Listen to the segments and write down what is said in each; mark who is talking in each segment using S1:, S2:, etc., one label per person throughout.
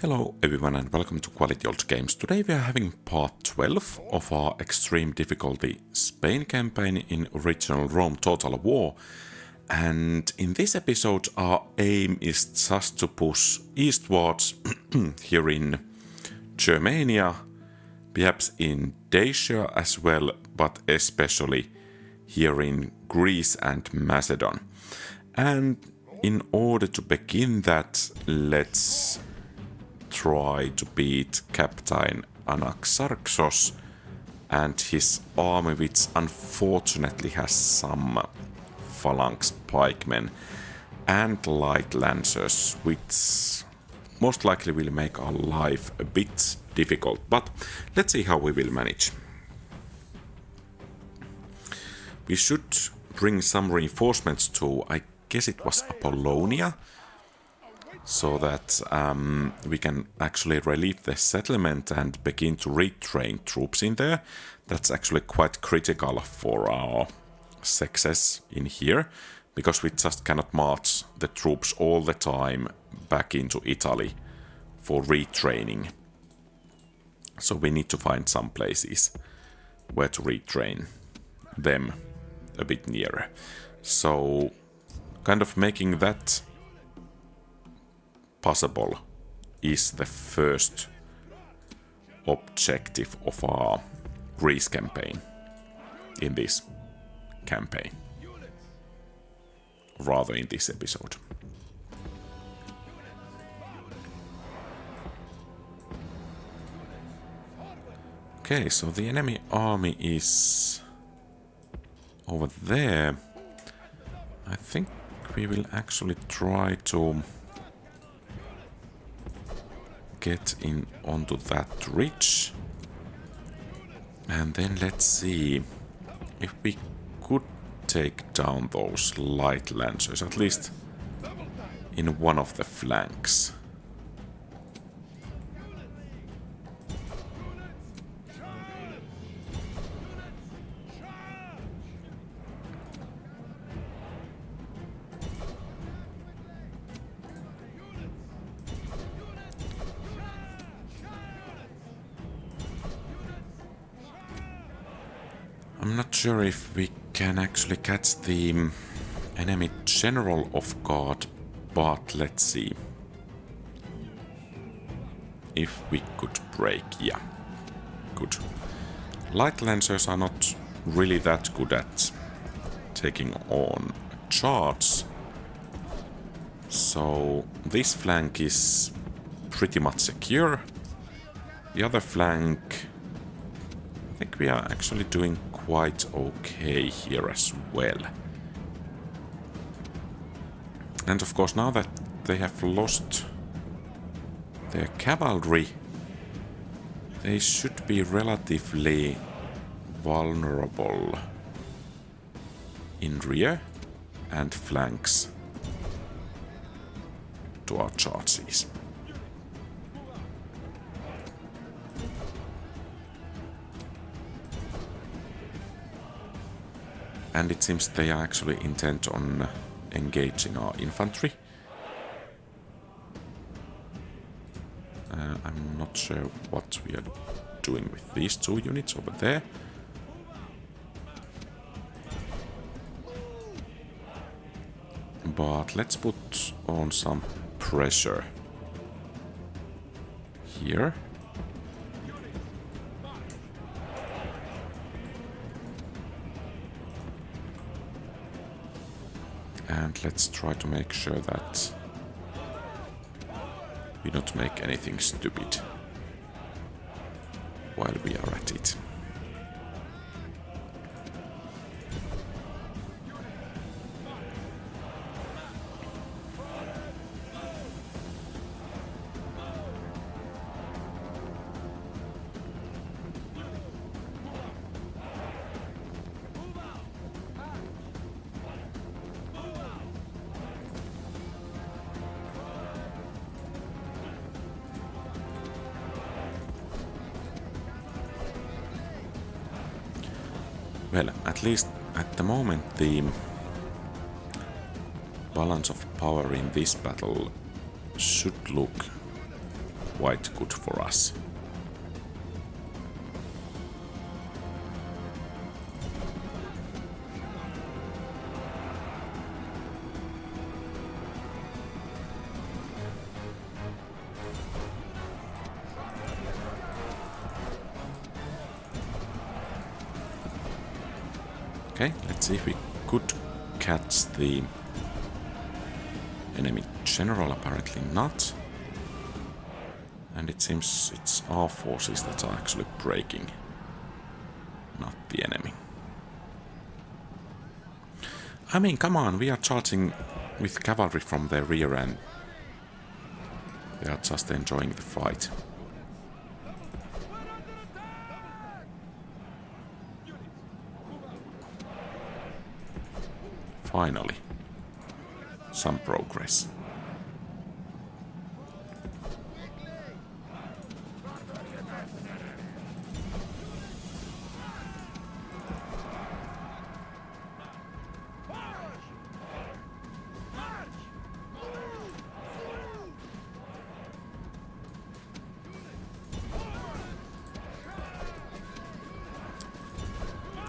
S1: Hello everyone and welcome to QualityOldGames. Today we are having part 12 of our extreme difficulty Spain campaign in original Rome Total War. And in this episode our aim is just to push eastwards here in Germania, perhaps in Dacia as well, but especially here in Greece and Macedon. And in order to begin that, let's try to beat Captain Anaxarchos and his army, which unfortunately has some Phalanx Pikemen and light lancers, which most likely will make our life a bit difficult, but let's see how we will manage. We should bring some reinforcements to, I guess it was Apollonia, so that we can actually relieve the settlement and begin to retrain troops in there. That's actually quite critical for our success in here, because we just cannot march the troops all the time back into Italy for retraining. So we need to find some places where to retrain them a bit nearer. So kind of making that possible is the first objective of our Greece campaign in this campaign, rather in this episode. Okay, so the enemy army is over there. I think we will actually try to get in onto that ridge, and then let's see if we could take down those light lancers, at least in one of the flanks. I'm not sure if we can actually catch the enemy general off guard, but let's see if we could break. Yeah, good. Light lancers are not really that good at taking on a charge, so this flank is pretty much secure. The other flank, I think we are actually doing quite okay here as well. And of course, now that they have lost their cavalry, they should be relatively vulnerable in rear and flanks to our charges. And it seems they are actually intent on engaging our infantry. I'm not sure what we are doing with these two units over there. But let's put on some pressure here. And let's try to make sure that we don't make anything stupid while we are at it. Well, at least at the moment the balance of power in this battle should look quite good for us. Okay, let's see if we could catch the enemy general. Apparently not. And it seems it's our forces that are actually breaking, not the enemy. I mean, come on, we are charging with cavalry from their rear and they are just enjoying the fight. Finally, some progress.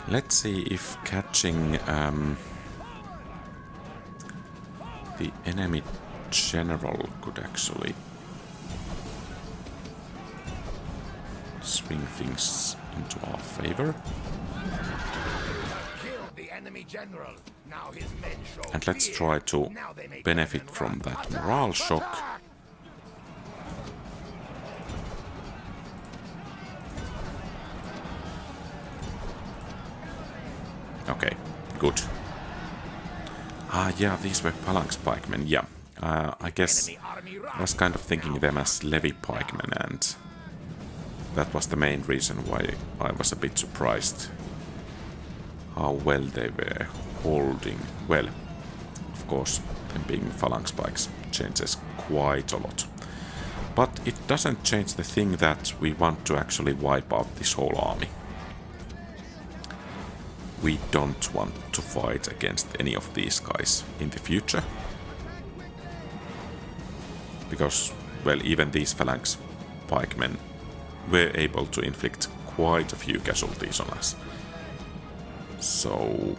S1: Let's see if catching the enemy general could actually swing things into our favor. And let's try to benefit from that morale shock. Okay, good. Yeah, these were Phalanx Pikemen, yeah. I guess I was kind of thinking them as Levy Pikemen, and that was the main reason why I was a bit surprised how well they were holding. Well, of course, them being Phalanx Pikes changes quite a lot. But it doesn't change the thing that we want to actually wipe out this whole army. We don't want to fight against any of these guys in the future. Because, well, even these Phalanx Pikemen were able to inflict quite a few casualties on us. So...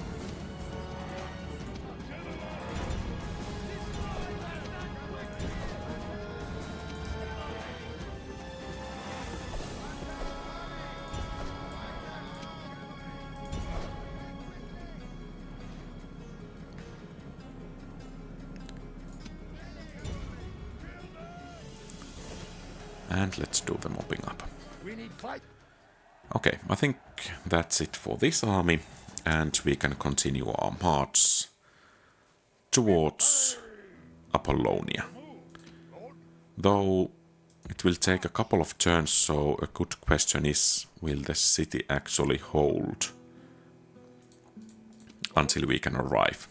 S1: and let's do the mopping up. Okay, I think that's it for this army, and we can continue our march towards Apollonia. Though it will take a couple of turns, so a good question is, will the city actually hold until we can arrive?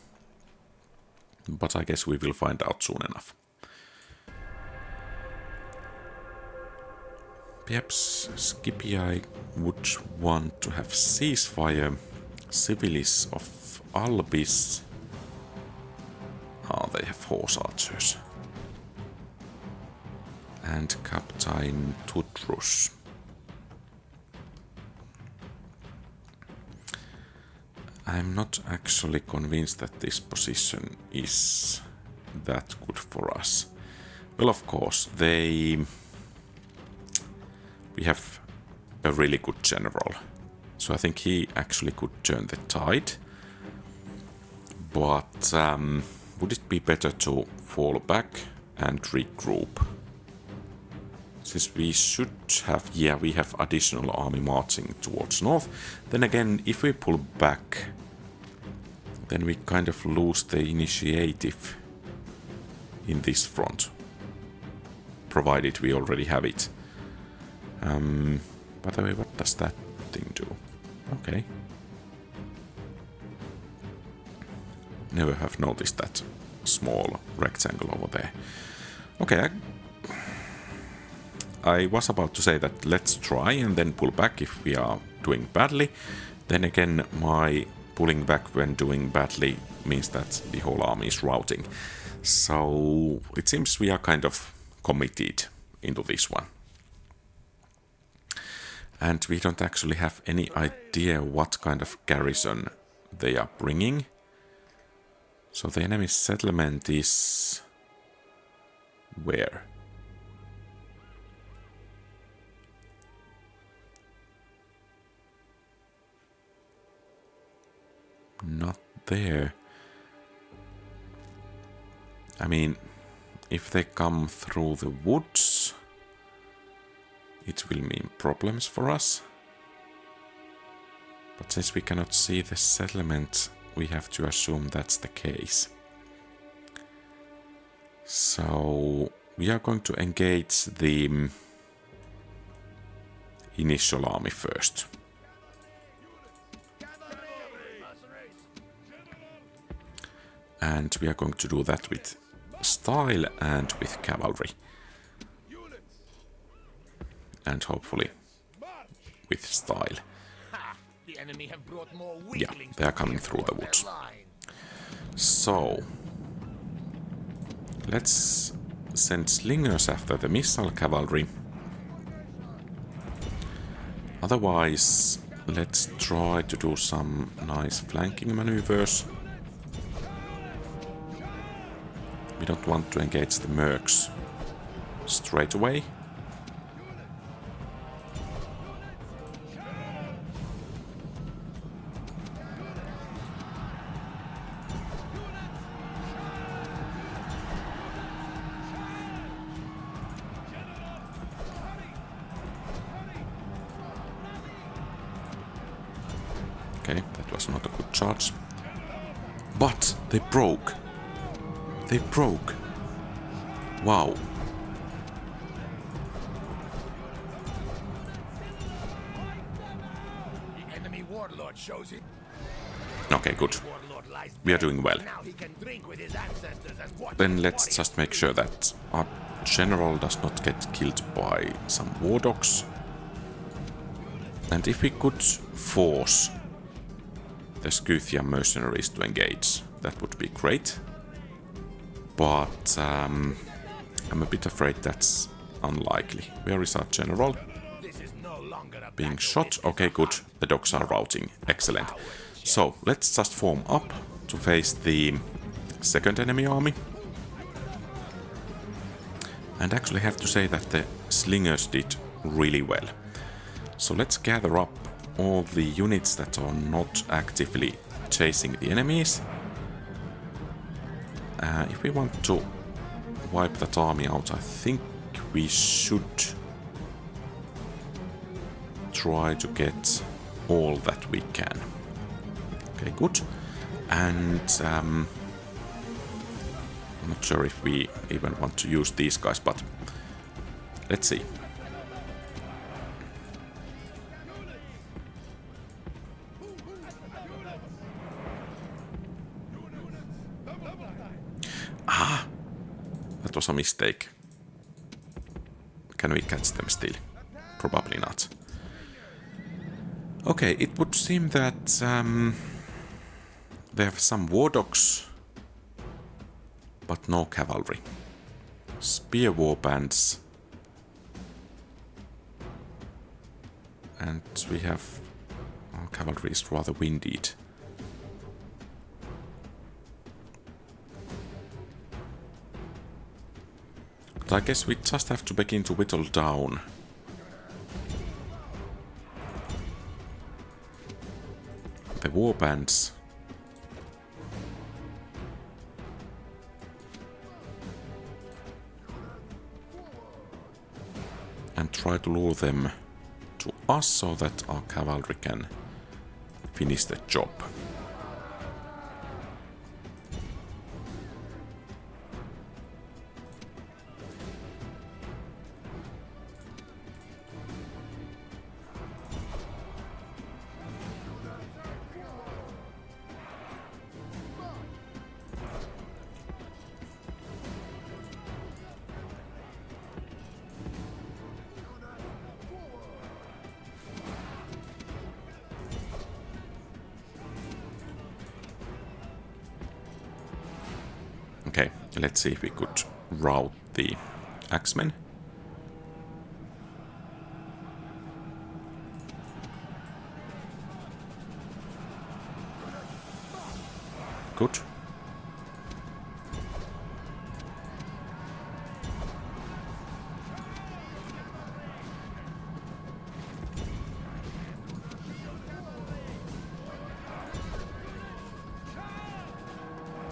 S1: But I guess we will find out soon enough. Perhaps Scipii would want to have ceasefire. Civilis of Albis. Oh, they have horse archers. And Captain Tudrus. I'm not actually convinced that this position is that good for us. Well, of course, we have a really good general. So I think he actually could turn the tide. But would it be better to fall back and regroup? Since we should have, yeah, we have additional army marching towards north. Then again, if we pull back, then we kind of lose the initiative in this front. Provided we already have it. By the way, what does that thing do? Okay. Never have noticed that small rectangle over there. Okay, I was about to say that let's try and then pull back if we are doing badly. Then again, my pulling back when doing badly means that the whole army is routing. So it seems we are kind of committed into this one. And we don't actually have any idea what kind of garrison they are bringing. So the enemy settlement is... where? Not there. I mean, if they come through the woods, it will mean problems for us. But since we cannot see the settlement, we have to assume that's the case. So we are going to engage the initial army first. And we are going to do that with style and with cavalry. And hopefully with style. Yeah, they are coming through the woods. So let's send slingers after the missile cavalry. Otherwise, let's try to do some nice flanking maneuvers. We don't want to engage the mercs straight away. Okay, that was not a good charge. But they broke. They broke. Wow.
S2: The enemy warlord shows it.
S1: Okay, good. We are doing well. Then let's just make sure that our general does not get killed by some war dogs. And if we could force the Scythian mercenaries to engage, that would be great. But I'm a bit afraid that's unlikely. Where is our general? Being shot. Okay, good. The dogs are routing. Excellent. So let's just form up to face the second enemy army. And actually have to say that the slingers did really well. So let's gather up all the units that are not actively chasing the enemies. If we want to wipe that army out, I think we should try to get all that we can. Okay, good. And I'm not sure if we even want to use these guys, but let's see. That was a mistake. Can we catch them still? Probably not. Okay, it would seem that they have some war dogs, but no cavalry. Spear war bands. And we have... our cavalry is rather winded. I guess we just have to begin to whittle down the war bands. And try to lure them to us so that our cavalry can finish the job. Okay, let's see if we could route the axemen. good.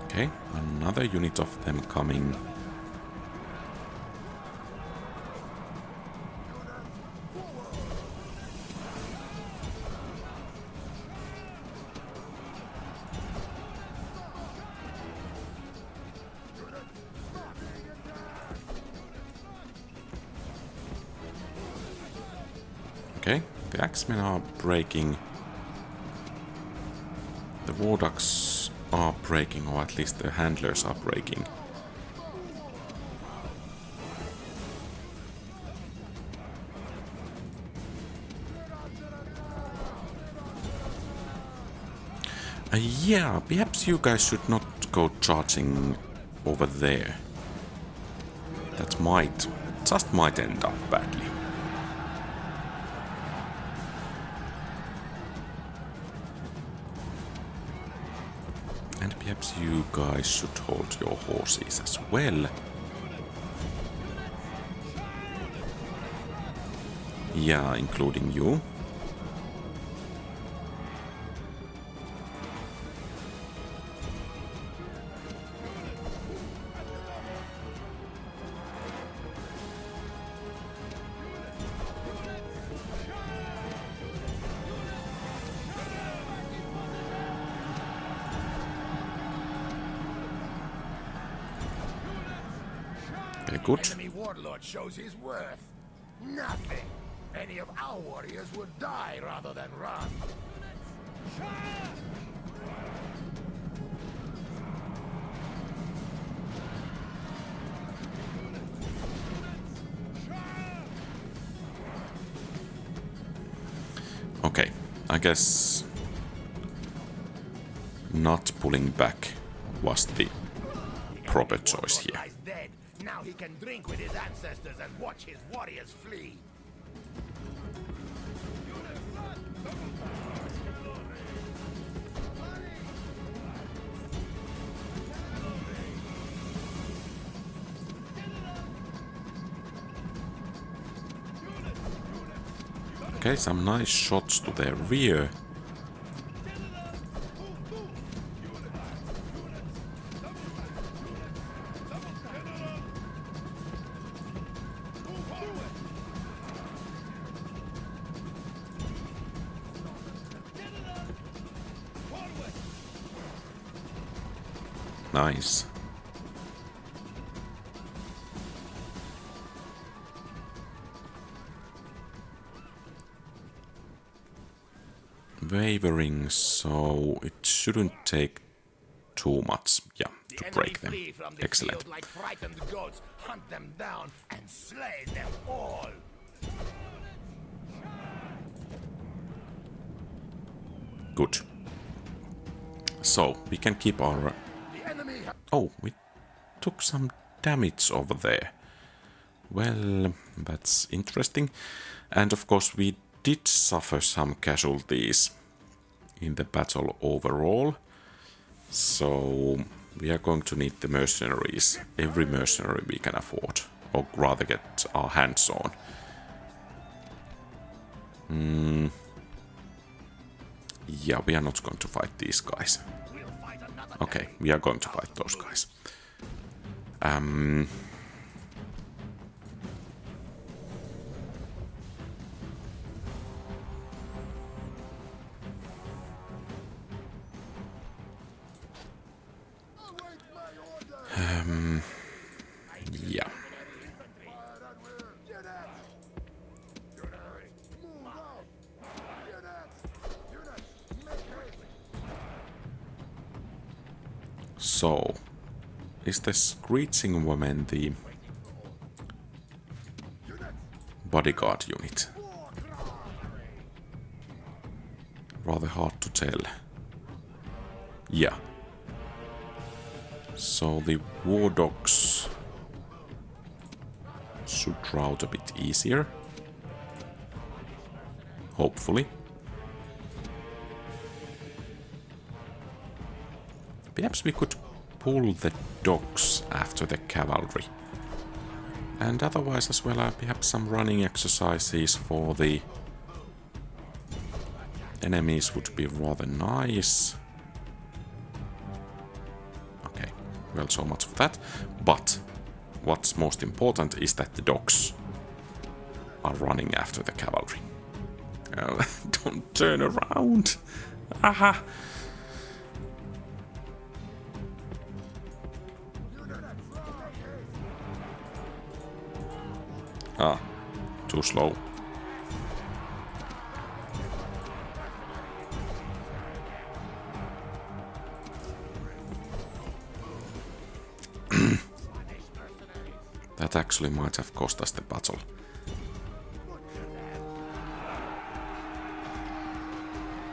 S1: Okay, another unit of them coming. Okay, the axemen are breaking. The war ducks are breaking, or at least the handlers are breaking. Yeah, perhaps you guys should not go charging over there. That just might end up badly. And perhaps you guys should hold your horses as well. Yeah, including you. Okay, good.
S2: Enemy warlord shows his worth. Nothing. Any of our warriors would die rather than run.
S1: Okay, I guess not pulling back was the proper choice here.
S2: Lies dead. Now he can drink with his ancestors and watch his warriors flee.
S1: Okay, some nice shots to their rear. Nice. Wavering, so it shouldn't take too much, yeah, to break them. Excellent.
S2: Like frightened goats, hunt them down and slay them all.
S1: Good. So, we can keep our... Oh, we took some damage over there. Well, that's interesting. And of course we did suffer some casualties in the battle overall. So we are going to need the mercenaries. Every mercenary we can afford. Or rather get our hands on. Yeah, we are not going to fight these guys. Okay, we are going to fight those guys. Yeah. So, is the Screeching Woman the bodyguard unit? Rather hard to tell. Yeah. So the war dogs should rout a bit easier. Hopefully. perhaps we could pull the dogs after the cavalry. And otherwise as well, perhaps some running exercises for the enemies would be rather nice. Okay, well, so much for that. But what's most important is that the dogs are running after the cavalry. Don't turn around! Aha! Ah, too slow. That actually might have cost us the battle.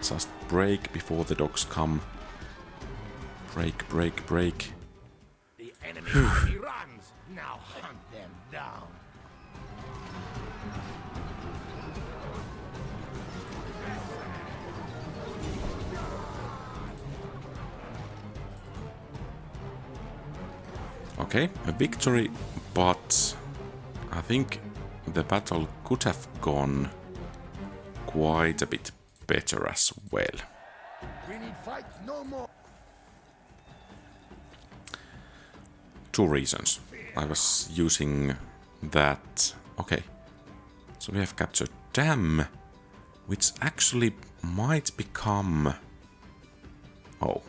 S1: Just break before the dogs come. Break, break, break.
S2: The enemy army runs. Now hunt them down.
S1: Okay, a victory, but I think the battle could have gone quite a bit better as well.
S2: We need fight no more.
S1: Two reasons. I was using that... Okay, so we have captured Damme, which actually might become... Oh.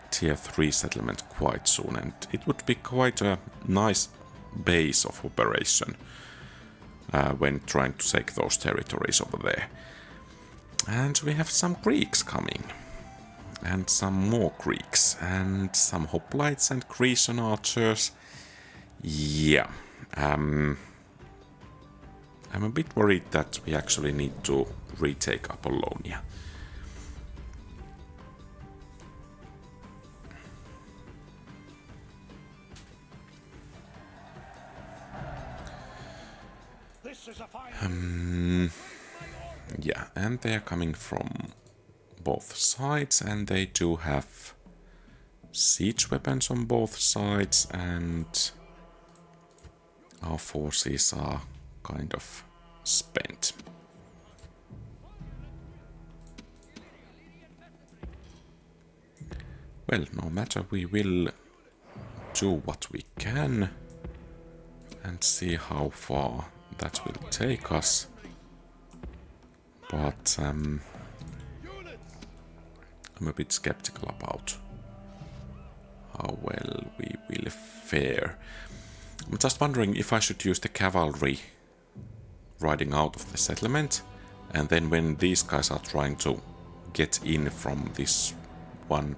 S1: Tier 3 settlement quite soon, and it would be quite a nice base of operation when trying to take those territories over there. And we have some Greeks coming, and some more Greeks, and some Hoplites and Grecian archers. Yeah, I'm a bit worried that we actually need to retake Apollonia. Yeah, and they are coming from both sides, and they do have siege weapons on both sides, and our forces are kind of spent. Well, no matter, we will do what we can and see how far that will take us. But I'm a bit skeptical about how well we will fare. I'm just wondering if I should use the cavalry riding out of the settlement, and then when these guys are trying to get in from this one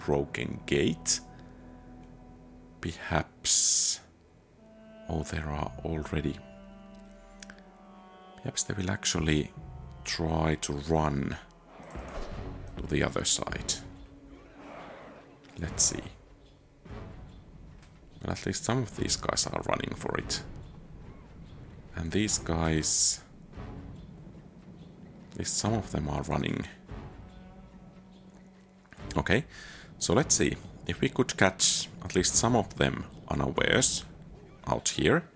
S1: broken gate, perhaps... Oh, there are already... Perhaps they will actually try to run to the other side. Let's see. Well, at least some of these guys are running for it. And these guys... At least some of them are running. Okay, so let's see. If we could catch at least some of them unawares out here,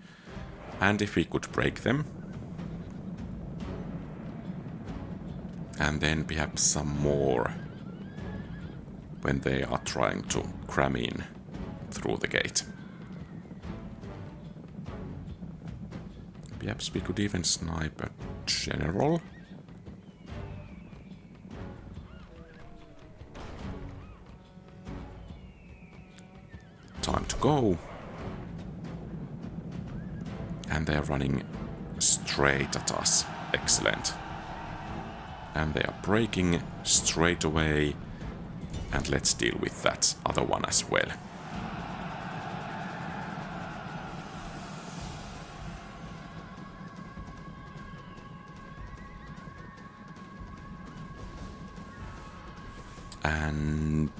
S1: and if we could break them, and then perhaps some more when they are trying to cram in through the gate. Perhaps we could even snipe a general. Time to go. And they are running straight at us. Excellent. And they are breaking straight away. And let's deal with that other one as well. And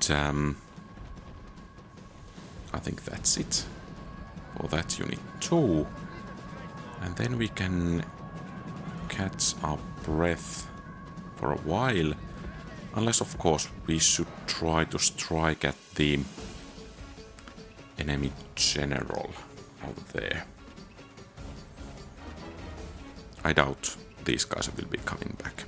S1: I think that's it for that unit too. And then we can catch our breath for a while Unless, of course, we should try to strike at the enemy general over there. I doubt these guys will be coming back.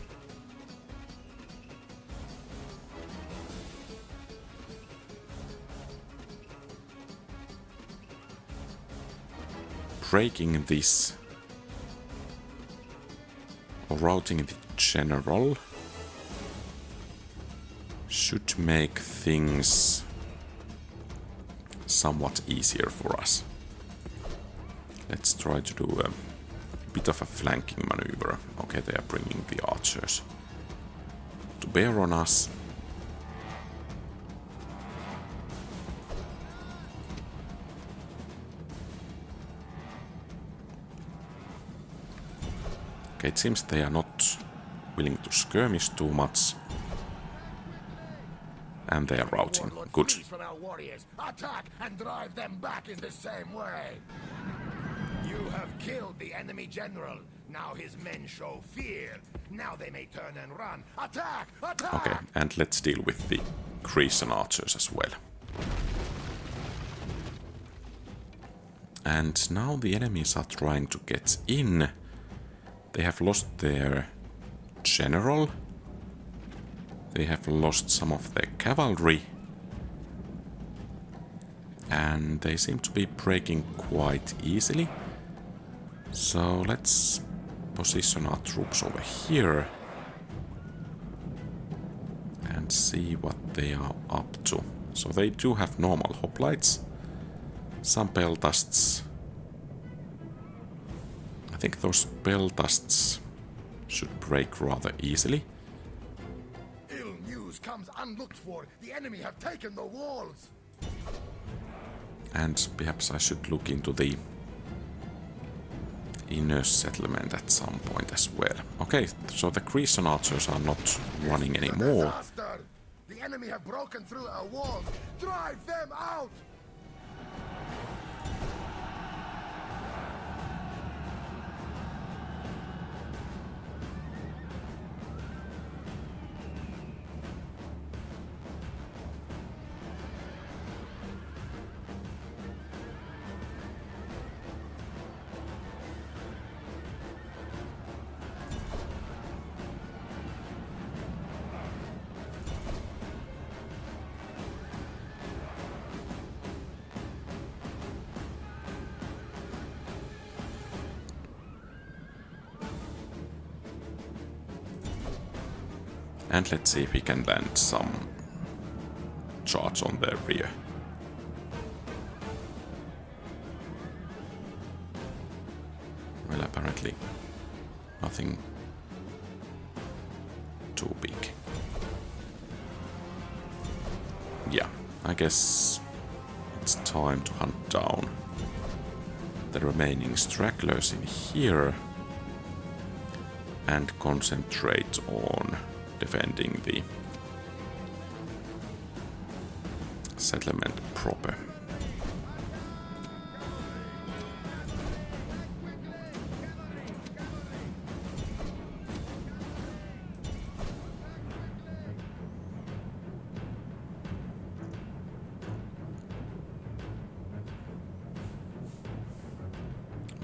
S1: Breaking this, or routing the general, should make things somewhat easier for us. Let's try to do a bit of a flanking maneuver. Okay, they are bringing the archers to bear on us. Okay, it seems they are not willing to skirmish too much. And they are routing. Good.
S2: From our warriors. Attack and drive them back in the same way. You have killed the enemy general. Now his men show fear. Now they may turn and run. Attack! Attack!
S1: Okay, and let's deal with the Grecian archers as well. And now the enemies are trying to get in. They have lost their general. They have lost some of their cavalry. And they seem to be breaking quite easily. So let's position our troops over here. And see what they are up to. So they do have normal hoplites. Some peltasts. I think those peltasts should break rather easily.
S2: Ill news comes unlooked for. The enemy have taken the walls.
S1: And perhaps I should look into the inner settlement at some point as well. Okay, so the Grecian archers are not running anymore.
S2: Disaster! The enemy have broken through our walls. Drive them out!
S1: And let's see if we can land some charge on their rear. Well, apparently nothing too big. Yeah, I guess it's time to hunt down the remaining stragglers in here and concentrate on defending the settlement proper.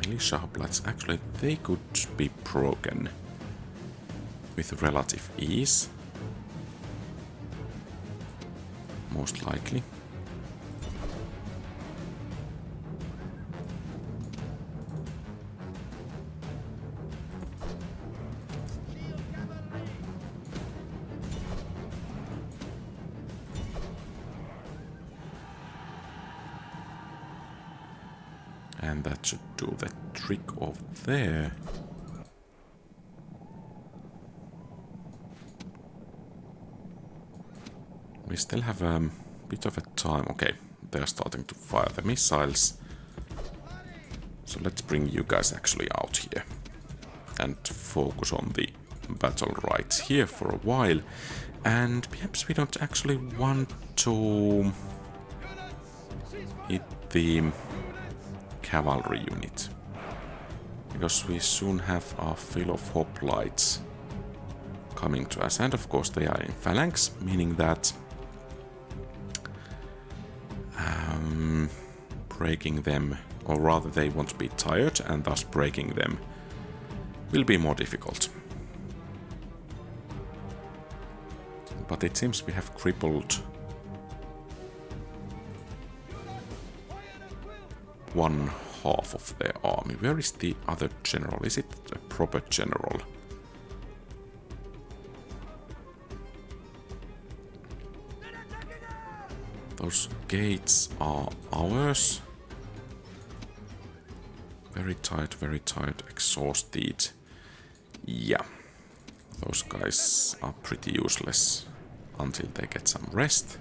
S1: Militia hoplites, actually they could be broken with relative ease, most likely. And that should do the trick over there. We still have a bit of a time. Okay, they're starting to fire the missiles. So let's bring you guys actually out here and focus on the battle rights here for a while. And perhaps we don't actually want to hit the cavalry unit, because we soon have our fill of hoplites coming to us. And of course they are in phalanx, meaning that breaking them, or rather they want to be tired, and thus breaking them will be more difficult. But it seems we have crippled one half of their army. Where is the other general? Is it a proper general? Those gates are ours. Very tired, exhausted. Yeah, those guys are pretty useless until they get some rest.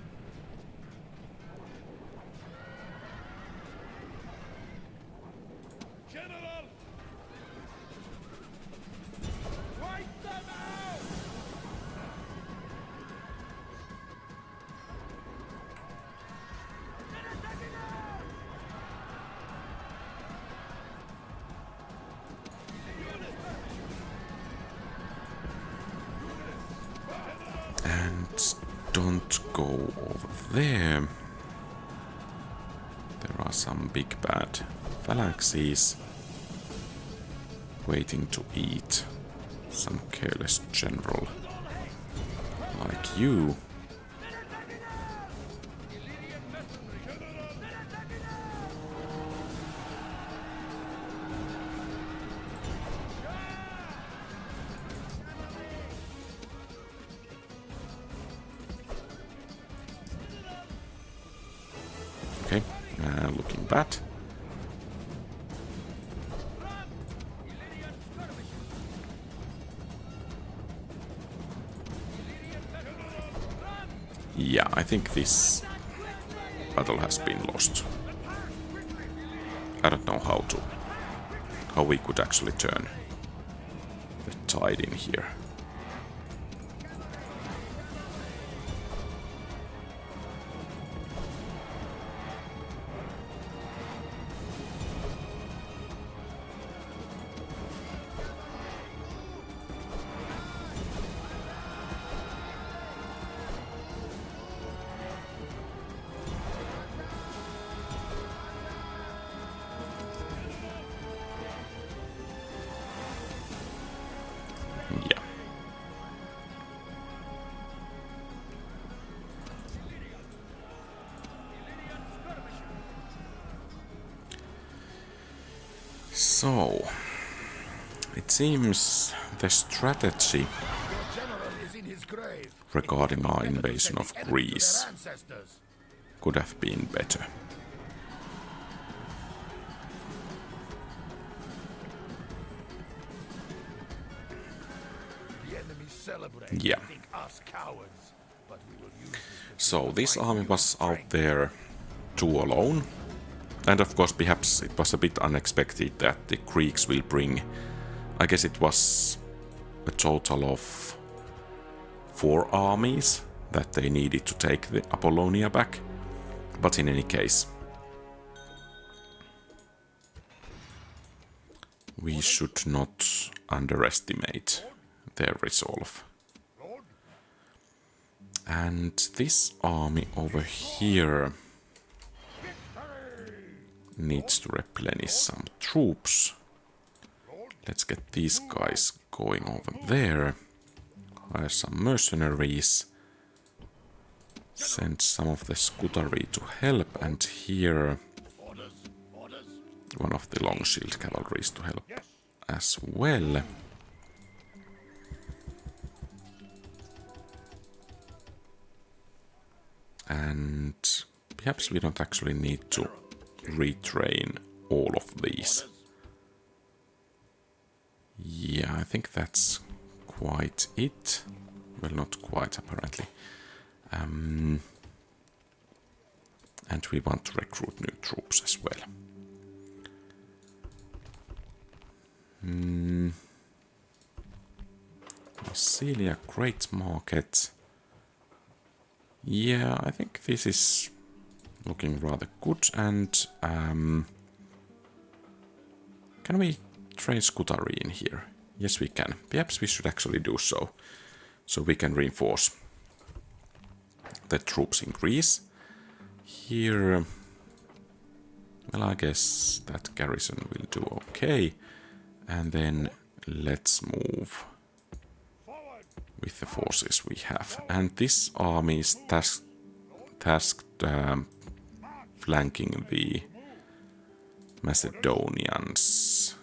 S1: Don't go over there. There are some big bad phalanxes waiting to eat some careless general like you. Okay, looking bad. Yeah, I think this battle has been lost. I don't know how we could actually turn the tide in here. Yeah. So, it seems the strategy regarding our invasion of Greece could have been better. Yeah. So this army was out there too alone. And of course, perhaps it was a bit unexpected that the Greeks will bring, I guess it was a total of 4 armies that they needed to take the Apollonia back. But in any case, we should not underestimate their resolve. And this army over here needs to replenish some troops. Let's get these guys going over there. Hire some mercenaries. Send some of the Scutari to help, and here one of the long shield cavalries to help as well. And perhaps we don't actually need to retrain all of these. Yeah, I think that's quite it. Well, not quite, apparently. And we want to recruit new troops as well. Massilia, Great Market. Yeah, I think this is looking rather good. And can we train Scutari in here? Yes, we can. Perhaps we should actually do so. so we can reinforce the troops in Greece. Here, well, I guess that garrison will do okay. And then let's move with the forces we have. And this army is tasked flanking the Macedonians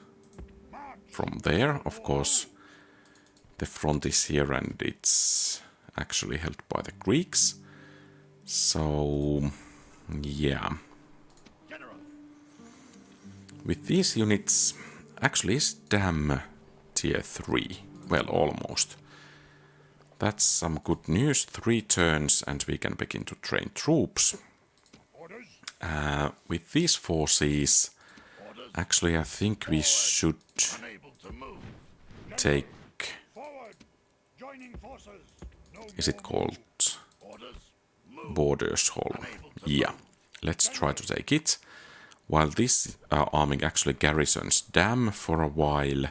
S1: from there. Of course, the front is here and it's actually held by the Greeks. So, yeah. With these units, actually is Damme tier 3. Well, almost. That's some good news. 3 turns and we can begin to train troops. With these forces, actually I think we should take... Is it called Bordersholm? Yeah, let's try to take it. While this army actually garrisons Damme for a while,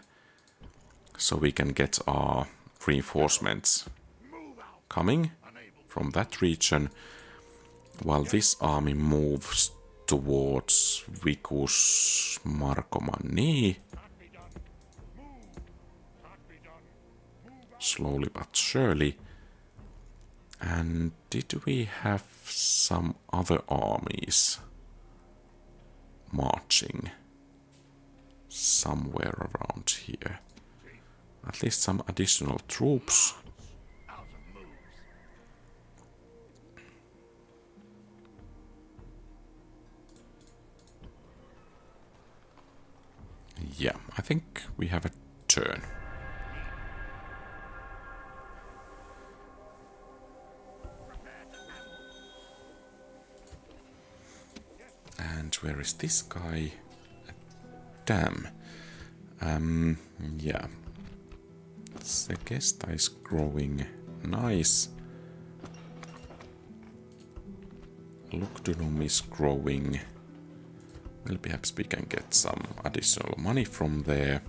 S1: so we can get our reinforcements coming from that region, while this army moves towards Vicus Marcomanni. Slowly but surely. And did we have some other armies marching somewhere around here? At least some additional troops. Yeah, I think we have a turn. And where is this guy? Damme. Yeah. Segesta is growing nice. Lugdunum is growing. Well, perhaps we can get some additional money from there.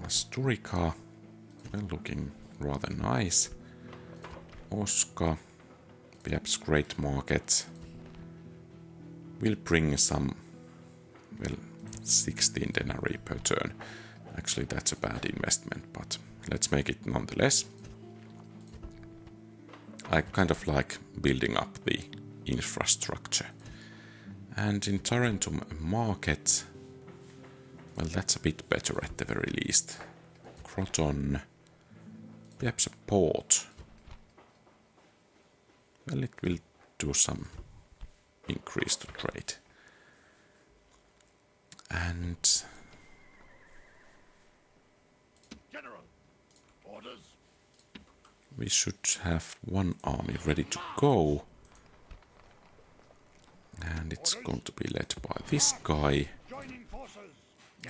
S1: Asturica, well, looking rather nice. Osca, perhaps Great Market. Will bring some, well, 16 denarii per turn. Actually, that's a bad investment, but let's make it nonetheless. I kind of like building up the infrastructure. And in Tarentum Market, well, that's a bit better at the very least. Croton, perhaps a port. Well, it will do some increase to trade. And
S2: General, orders.
S1: We should have one army ready to go. And it's going to be led by this guy.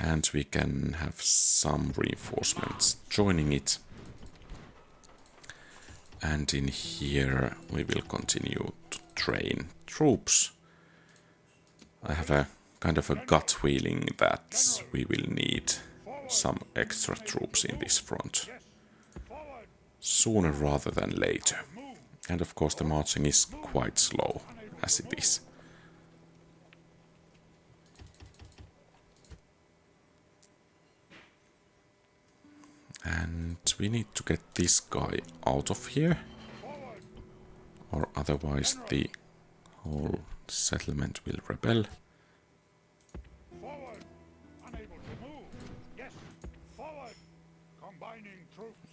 S1: And we can have some reinforcements joining it. And in here we will continue to train troops. I have a kind of a gut feeling that we will need some extra troops in this front. Sooner rather than later. And of course the marching is quite slow, as it is. And we need to get this guy out of here. Or otherwise the whole settlement will rebel.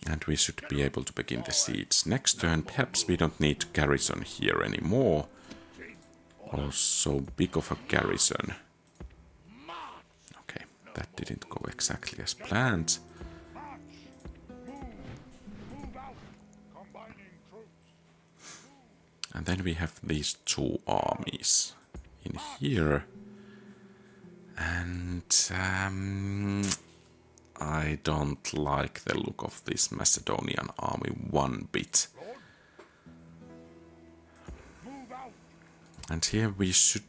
S1: And we should be able to begin the siege next turn. Perhaps we don't need garrison here anymore. Or so big of a garrison. Okay, that didn't go exactly as planned. And then we have these two armies in here. And I don't like the look of this Macedonian army one bit. And here we should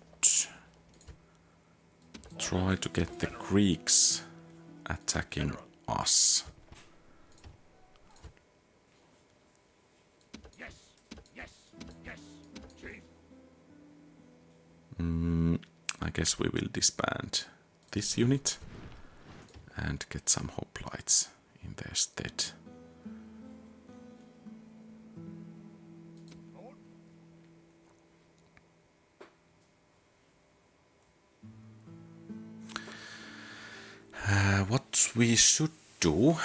S1: try to get the Greeks attacking us. I guess we will disband this unit and get some hoplites in their stead. What we should do,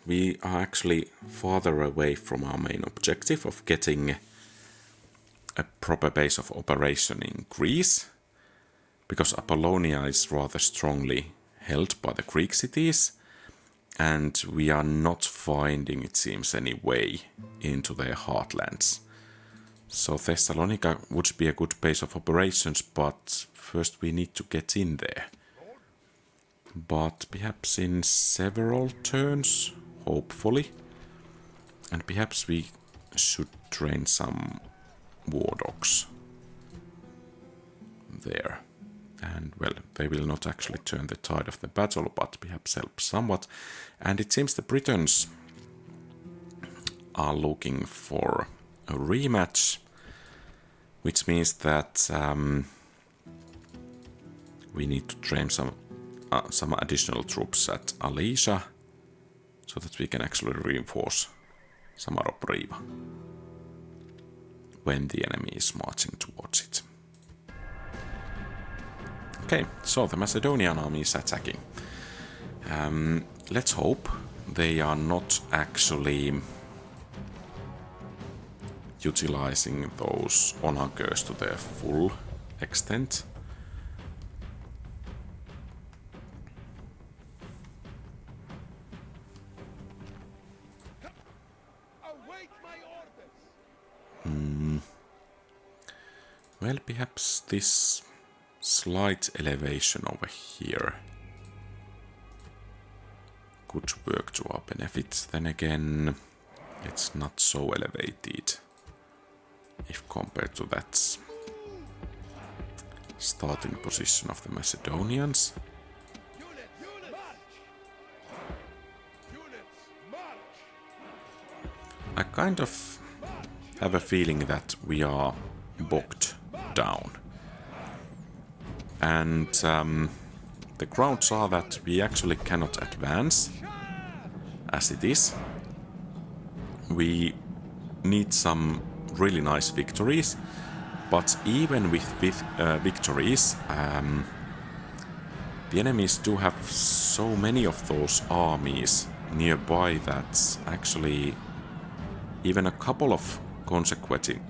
S1: we are actually farther away from our main objective of getting a proper base of operation in Greece, because Apollonia is rather strongly held by the Greek cities, and we are not finding, it seems, any way into their heartlands. So Thessalonica would be a good base of operations, but first we need to get in there. But perhaps in several turns, hopefully. And perhaps we should train some war dogs there. And well, they will not actually turn the tide of the battle, but perhaps help somewhat. And it seems the Britons are looking for a rematch, which means that we need to train some additional troops at Alicia, so that we can actually reinforce Samaropriva when the enemy is marching towards it. Okay, so the Macedonian army is attacking. Let's hope they are not actually utilizing those onagers to their full extent. Well, perhaps this slight elevation over here could work to our benefit. Then again, it's not so elevated if compared to that starting position of the Macedonians. I kind of have a feeling that we are bogged down. And the grounds are that we actually cannot advance as it is. We need some really nice victories, but even with victories, the enemies do have so many of those armies nearby that actually even a couple of consecutive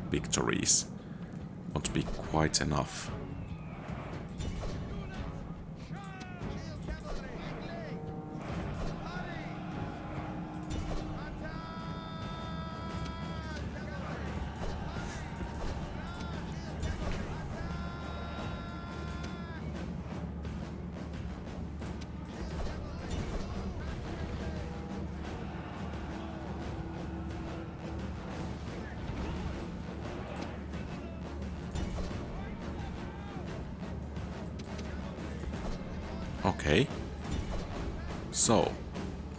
S1: victories won't be quite enough. Okay, so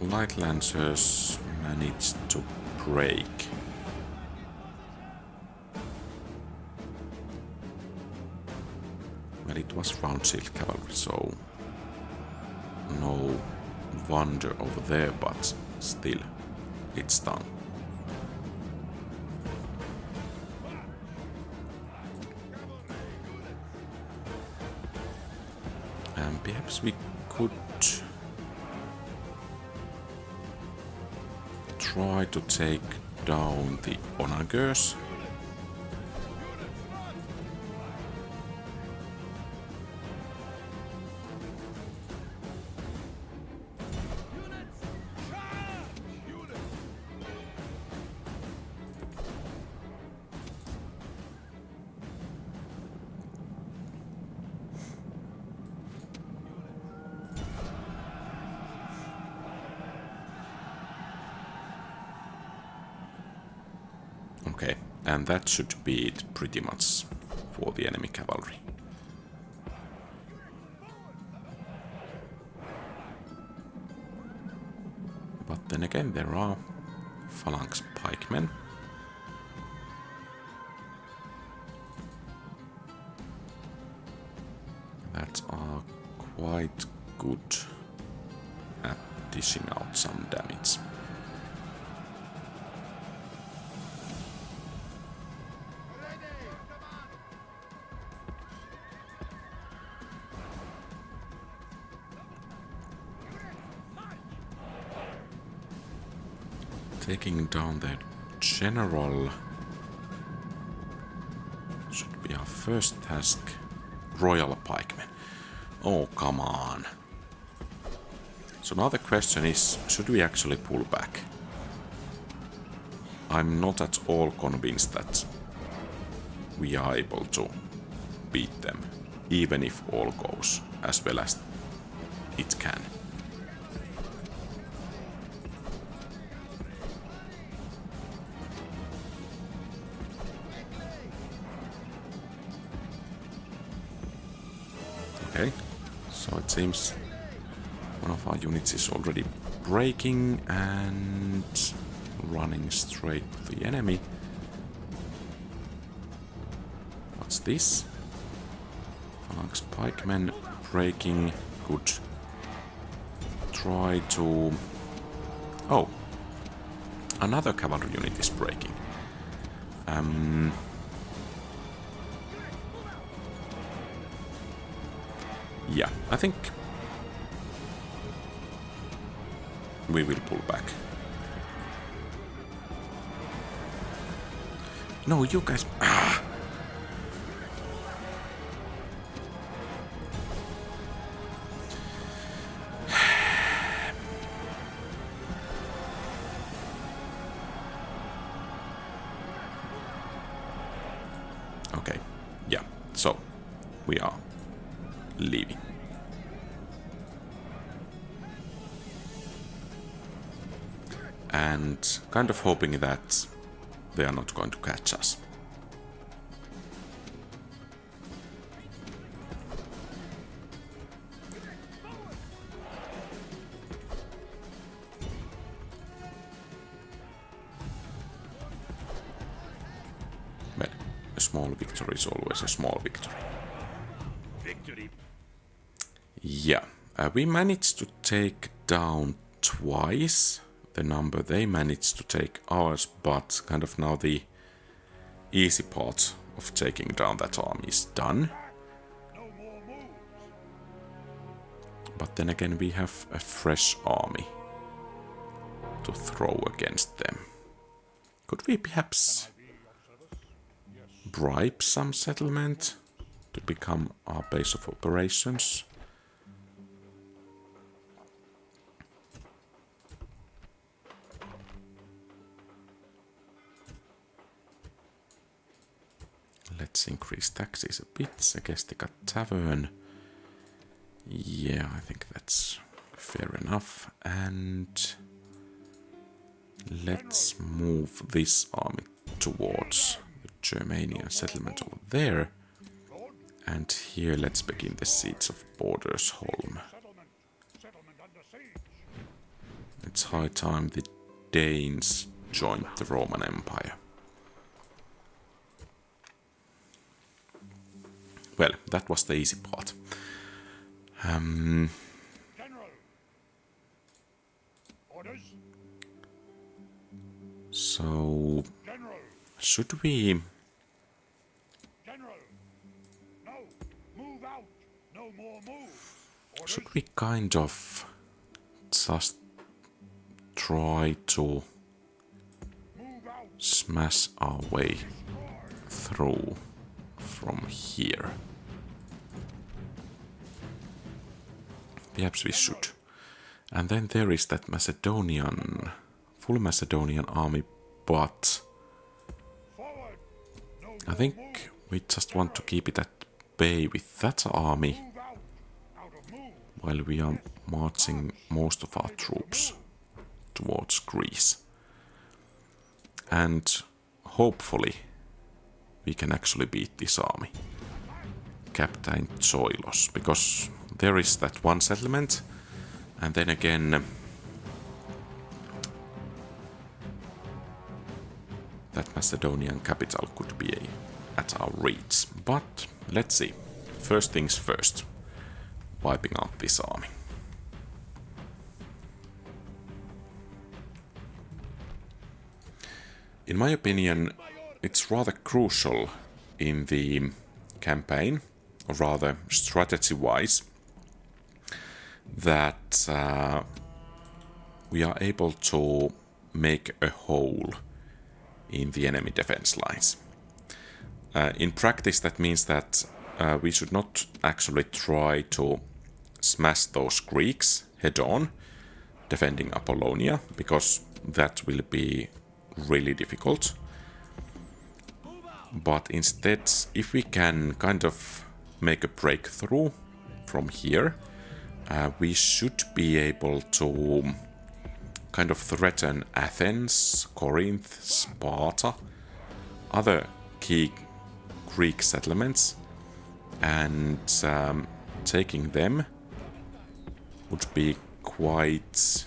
S1: light lancers managed to break. Well, it was round shield cavalry, so no wonder over there, but still, it's done. And perhaps we could try to take down the onagers. Okay, and that should be it pretty much for the enemy cavalry. But then again, there are Phalanx Pikemen. that are quite good at dishing out some damage. Taking down their general should be our first task. Royal Pikemen. Oh, come on. So now the question is, should we actually pull back? I'm not at all convinced that we are able to beat them, even if all goes as well as it can. Okay, so it seems one of our units is already breaking and running straight to the enemy. What's this? Phalanx pikemen breaking. Good. Try to... Oh! Another cavalry unit is breaking. Yeah, I think we will pull back. No, you guys... Ah! Okay, yeah, so we are leaving. And kind of hoping that they are not going to catch us. Well, a small victory is always a small victory. Yeah, we managed to take down twice the number they managed to take ours, but kind of now the easy part of taking down that army is done. But then again, we have a fresh army to throw against them. Could we perhaps bribe some settlement to become our base of operations? Let's increase taxes a bit. Segestica Tavern. Yeah, I think that's fair enough. And let's move this army towards the Germanian settlement over there. And here let's begin the siege of Bordersholm. It's high time the Danes joined the Roman Empire. Well, that was the easy part. So, should we... Should we kind of just try to smash our way through from here? Perhaps we should. And then there is that Macedonian, full Macedonian army, but I think we just want to keep it at bay with that army while we are marching most of our troops towards Greece. And hopefully we can actually beat this army. Captain Zoilos, because there is that one settlement, and then again that Macedonian capital could be at our reach. But let's see. First things first. wiping out this army. In my opinion, it's rather crucial in the campaign, or rather strategy-wise, that we are able to make a hole in the enemy defense lines. In practice, that means that we should not actually try to smash those Greeks head-on, defending Apollonia, because that will be really difficult. But instead, if we can kind of make a breakthrough from here, we should be able to kind of threaten Athens, Corinth, Sparta, other key Greek settlements, and taking them would be quite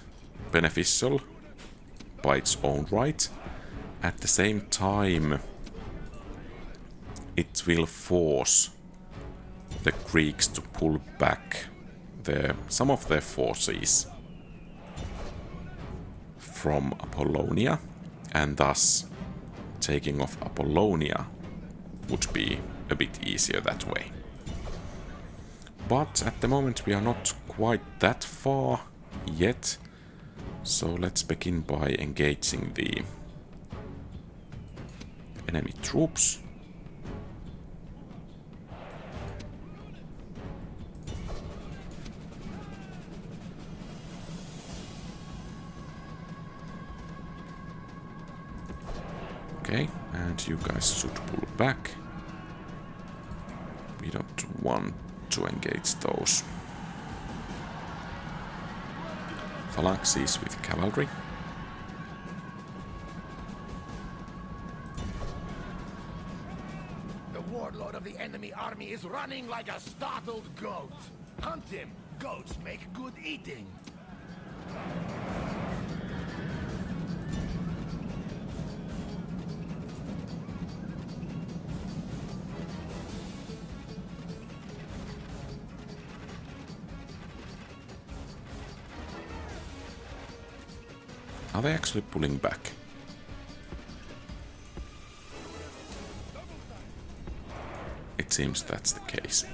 S1: beneficial by its own right. At the same time, it will force the Greeks to pull back some of their forces from Apollonia, and thus taking off Apollonia would be a bit easier that way. But at the moment we are not quite that far yet, so let's begin by engaging the enemy troops. Okay, and you guys should pull back. We don't want to engage those Phalanxes with cavalry.
S2: The warlord of the enemy army is running like a startled goat. Hunt him. Goats make good eating.
S1: Are they actually pulling back? It seems that's the case.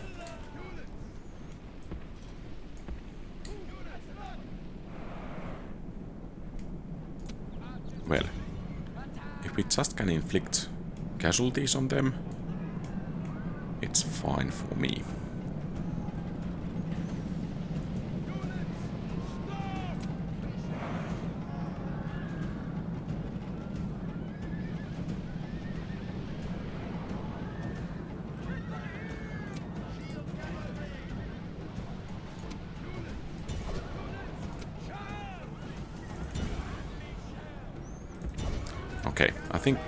S1: Well, if we just can inflict casualties on them, it's fine for me. Okay, I think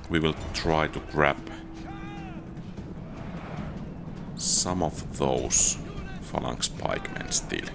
S1: we will try to grab some of those Phalanx Pikemen still.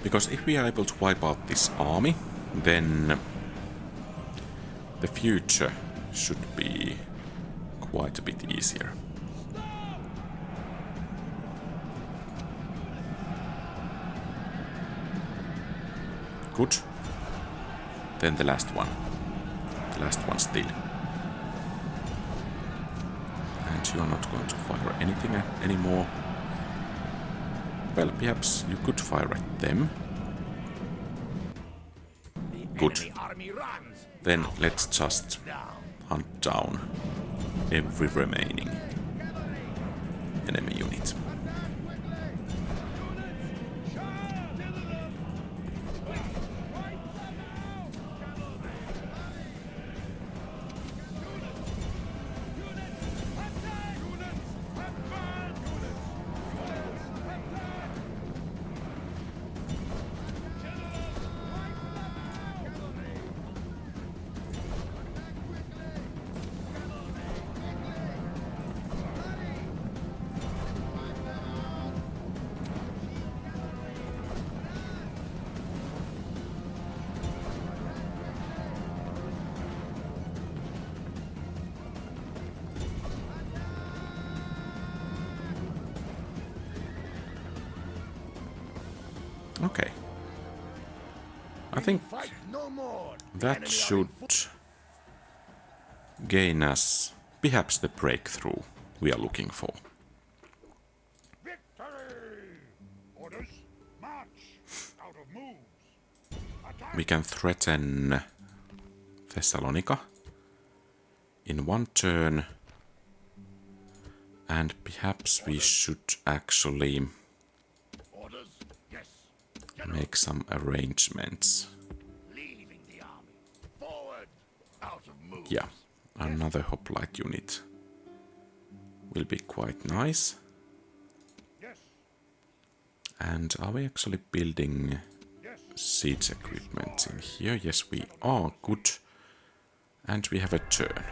S1: Because if we are able to wipe out this army, then the future should be quite a bit easier. Good. Then the last one. The last one still. And you are not going to fire anything anymore. Well, perhaps you could fire at them. Good. Then let's just hunt down every remaining enemy unit. Okay. I think
S2: Fight no more.
S1: that should gain us perhaps the breakthrough we are looking for.
S2: Victory! Orders, march! Out of moves! Attack!
S1: We can threaten Thessalonica in one turn, and perhaps we should actually
S2: Orders, yes.
S1: make some arrangements.
S2: Leaving the army. Forward! Out of moves!
S1: Yeah, another hoplite unit will be quite nice.
S2: Yes,
S1: And are we actually building
S2: yes.
S1: siege equipment in here? Yes, we are. Good. And we have a turn.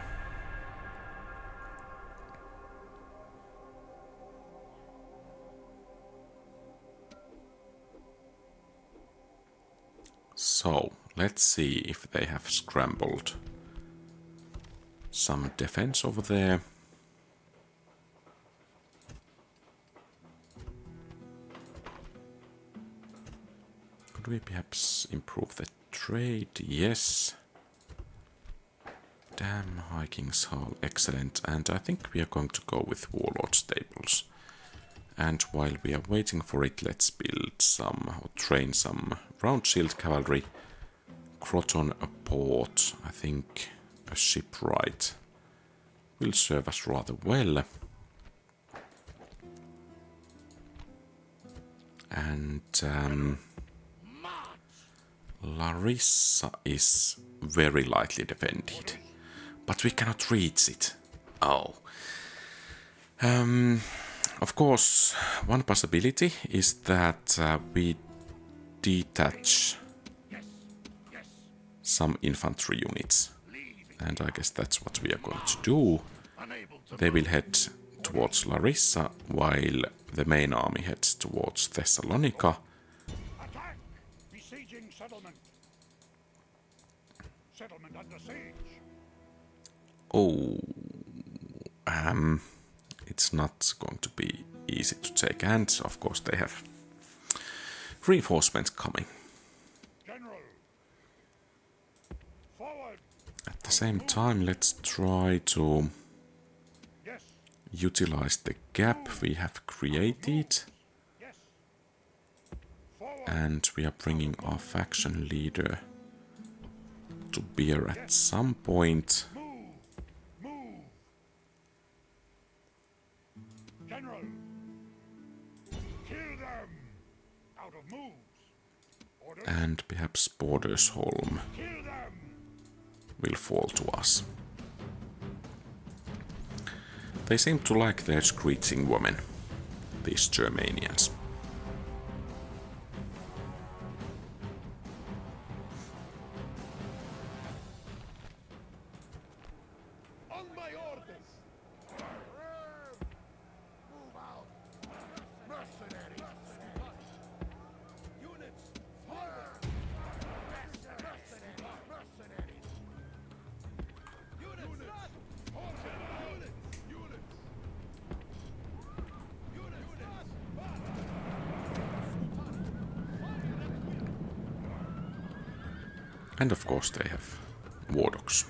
S1: So, let's see if they have scrambled some defense over there. Could we perhaps improve the trade? Yes. Damme, Vikings Hall, excellent. And I think we are going to go with Warlord Stables. And while we are waiting for it, let's build some, or train some round shield cavalry. Croton, a port, I think a shipwright will serve us rather well. And Larissa is very lightly defended, but we cannot reach it. Oh. Of course, one possibility is that we detach some infantry units, and I guess that's what we are going to do. They will head towards Larissa, while the main army heads towards Thessalonica.
S2: Attack! Besieging settlement. Settlement under siege.
S1: Oh, it's not going to be easy to take, and of course they have reinforcements coming.
S2: General. Forward.
S1: At the same time, let's try to
S2: Yes.
S1: utilize the gap we have created,
S2: Yes. Forward.
S1: and we are bringing our faction leader to bear at some point.
S2: Move. Move. General. Kill them. Out of moves. Orders.
S1: And perhaps Bordersholm
S2: Kill them.
S1: will fall to us. They seem to like their screeching women, these Germanians.
S2: On my orders. Move out. Mercenaries. Units. Forward. Mercenaries. Mercenaries. Units.
S1: And of course they have war dogs.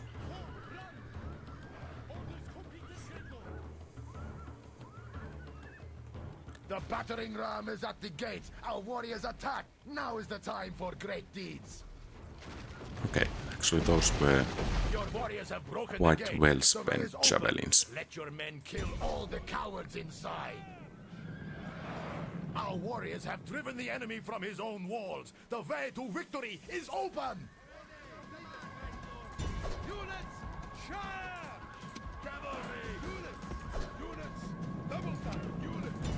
S2: The battering ram is at the gate. Our warriors attack. Now is the time for great deeds.
S1: Okay, actually those were
S2: Your warriors have broken
S1: quite
S2: the gate.
S1: well
S2: The way
S1: spent
S2: is open.
S1: javelins.
S2: Let your men kill all the cowards inside. Our warriors have driven the enemy from his own walls. The way to victory is open. Units, charge! Cavalry! Units, double time! Units,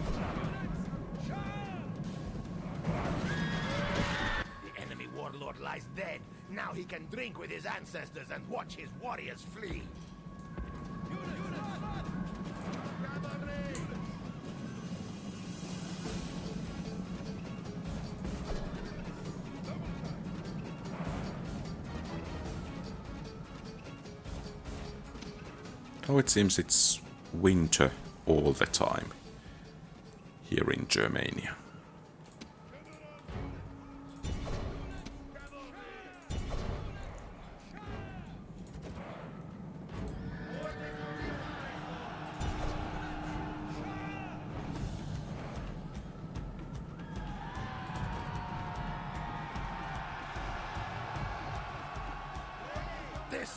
S2: charge! The enemy warlord lies dead. Now he can drink with his ancestors and watch his warriors flee.
S1: Oh, it seems it's winter all the time here in Germania.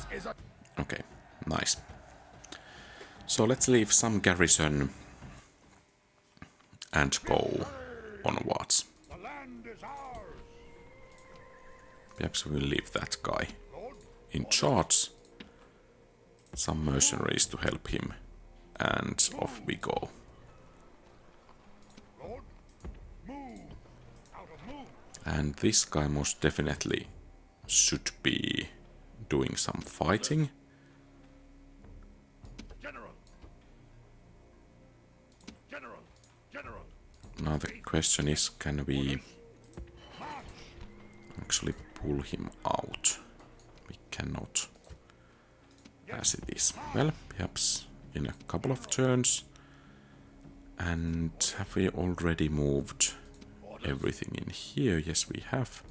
S2: This is a...
S1: Okay, nice. So let's leave some garrison and go onwards.
S2: The land is ours.
S1: Perhaps we'll leave that guy in charge. Some mercenaries to help him. And off we go.
S2: Lord, move. Out of move.
S1: And this guy most definitely should be doing some fighting.
S2: General. General. General.
S1: Now the question is, can we actually pull him out? We cannot, as it is. Well, perhaps in a couple of turns. And have we already moved everything in here? Yes, we have.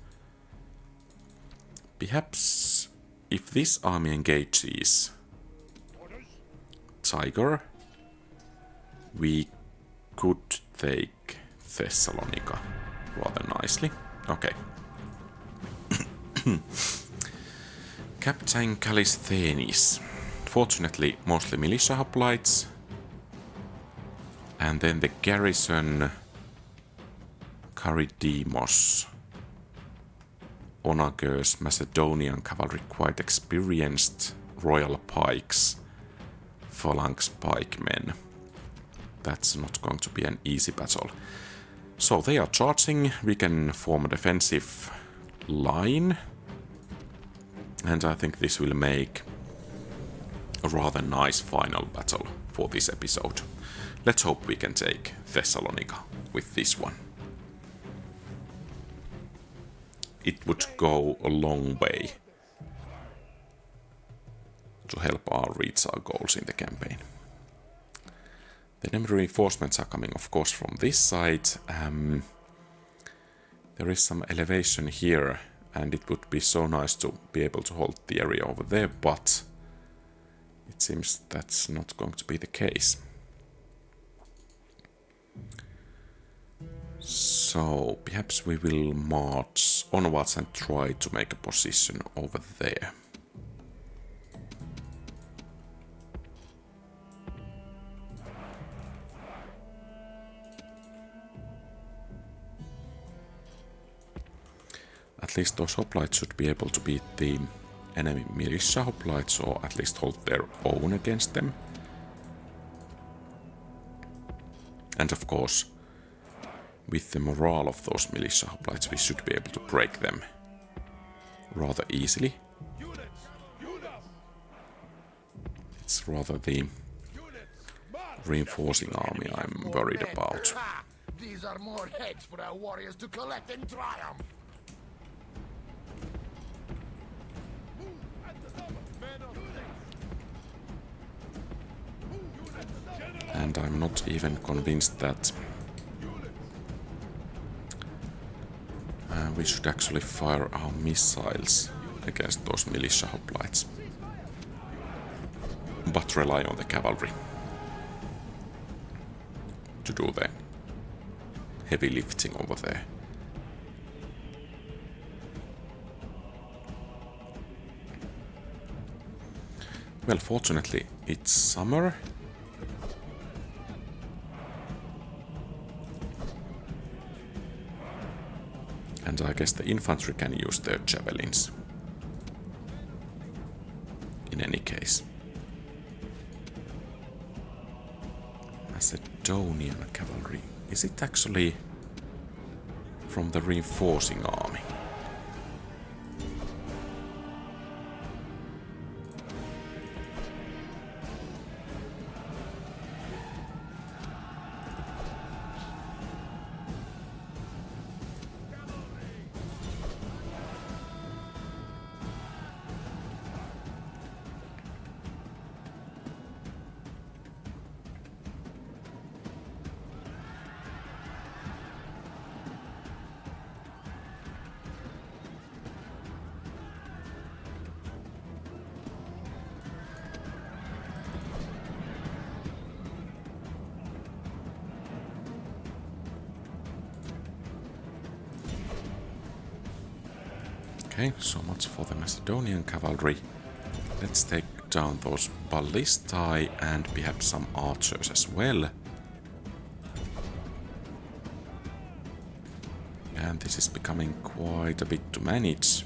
S1: Perhaps if this army engages Tiger, we could take Thessalonica rather nicely. Okay. Captain Callisthenes. Fortunately, mostly militia hoplites. And then the garrison Charidemos. Onagers, Macedonian cavalry, quite experienced. Royal pikes. Phalanx pikemen. That's not going to be an easy battle. So they are charging. We can form a defensive line. And I think this will make a rather nice final battle for this episode. Let's hope we can take Thessalonica with this one. It would go a long way to help our reach our goals in the campaign. The enemy reinforcements are coming, of course, from this side. There is some elevation here, and it would be so nice to be able to hold the area over there, but it seems that's not going to be the case. So perhaps we will march onwards and try to make a position over there. At least those hoplites should be able to beat the enemy militia hoplites, or at least hold their own against them. And of course, with the morale of those militia hoplites, we should be able to break them rather easily. It's rather the reinforcing army I'm worried about.
S2: These are more heads for our warriors to collect in triumph.
S1: And I'm not even convinced that we should actually fire our missiles against those militia hoplites, but rely on the cavalry to do the heavy lifting over there. Well, fortunately, it's summer. And I guess the infantry can use their javelins. In any case. Macedonian cavalry. Is it actually from the reinforcing army? Okay, so much for the Macedonian cavalry. Let's take down those ballistae and perhaps some archers as well. And this is becoming quite a bit to manage.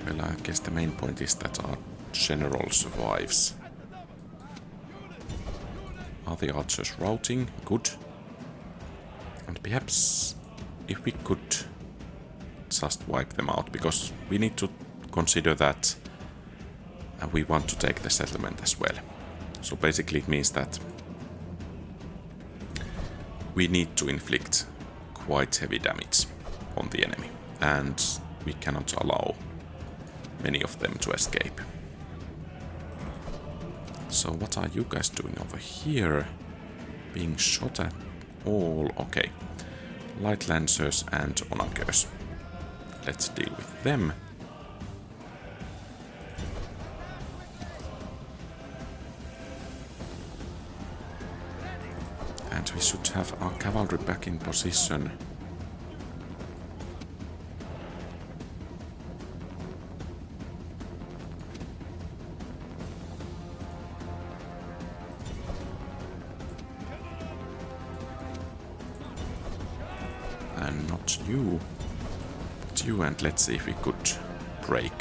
S1: Well, I guess the main point is that our general survives. Are the archers routing? Good. And perhaps if we could just wipe them out, because we need to consider that we want to take the settlement as well. So basically it means that we need to inflict quite heavy damage on the enemy, and we cannot allow many of them to escape. So what are you guys doing over here? Being shot at all? Okay. Light lancers and onagers. Let's deal with them. And we should have our cavalry back in position. And not you, but you, and let's see if we could break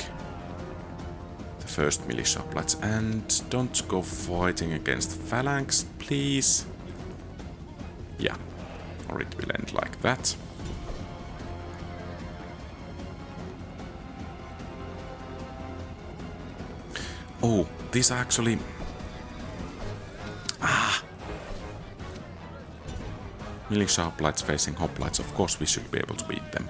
S1: the first militia hoplites. And don't go fighting against Phalanx, please. Yeah, or it will end like that. Oh, these are actually... Militia hoplites facing hoplites, of course we should be able to beat them.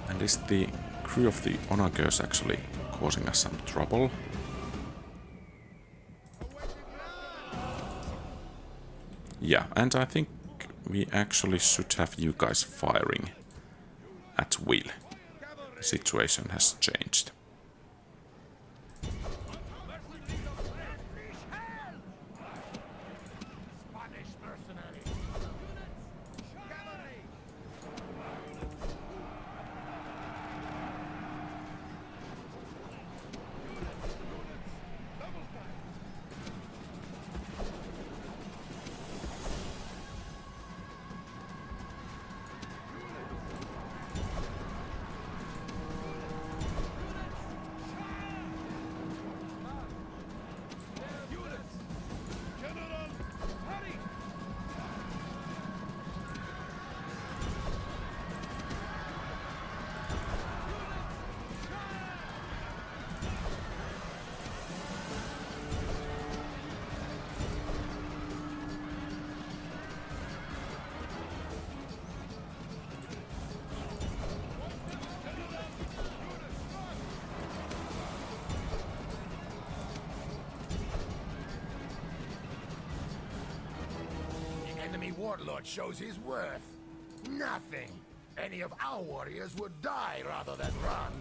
S1: And is the crew of the onagers actually causing us some trouble? Yeah, and I think we actually should have you guys firing at will. The situation has changed.
S2: Warlord shows his worth. Nothing. Any of our warriors would die rather than run.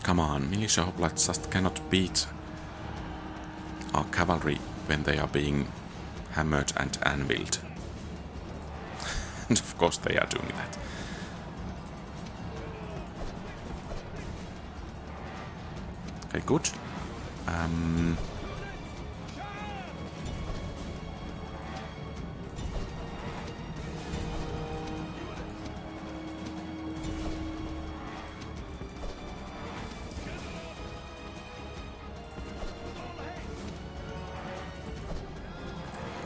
S1: Come on, militia hoplites just cannot beat our cavalry when they are being hammered and anviled. And of course they are doing that. Okay, good.